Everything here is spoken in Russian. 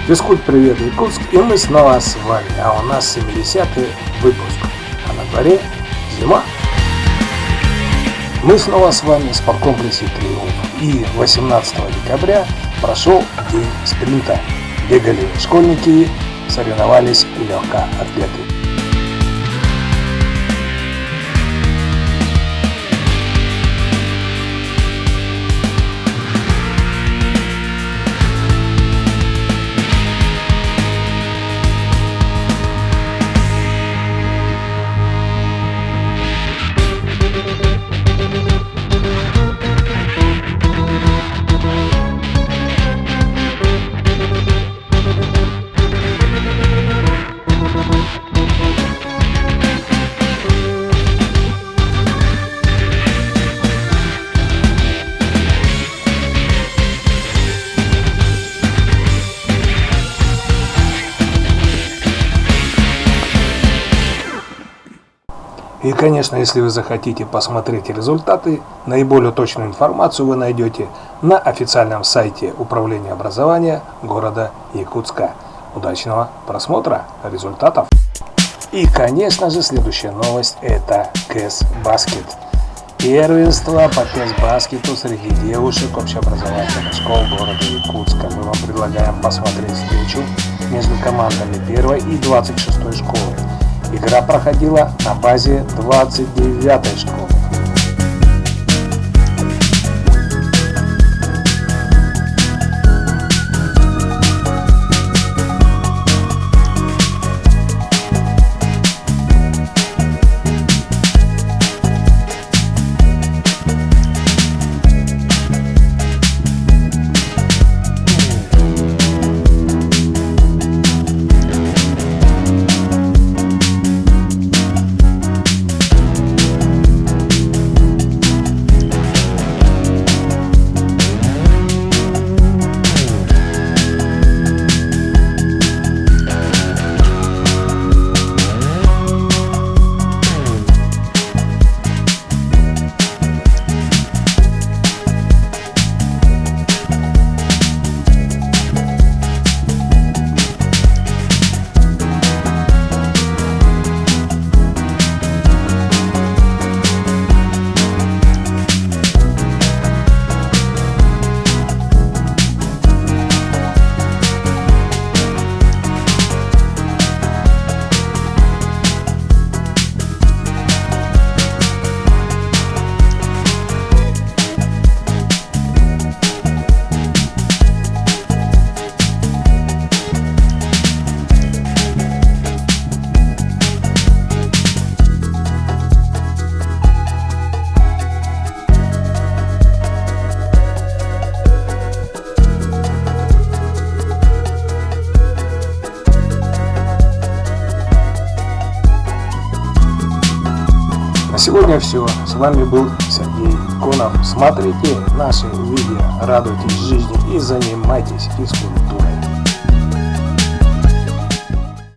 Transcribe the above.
Физкульт, привет, Якутск, и мы снова с вами, а у нас 70-й выпуск, а на дворе зима. Мы снова с вами в спорткомплексе «Триумф», и 18 декабря прошел день спринта. Бегали школьники, соревновались легкоатлеты. И, конечно, если вы захотите посмотреть результаты, наиболее точную информацию вы найдете на официальном сайте Управления образования города Якутска. Удачного просмотра результатов! И, конечно же, следующая новость – это КЭС-баскет. Первенство по КЭС-баскету среди девушек общеобразовательных школ города Якутска. Мы вам предлагаем посмотреть встречу между командами 1 и 26 школы. Игра проходила на базе 29-й школы. На сегодня все. С вами был Сергей Конов. Смотрите наши видео, радуйтесь жизни и занимайтесь физкультурой.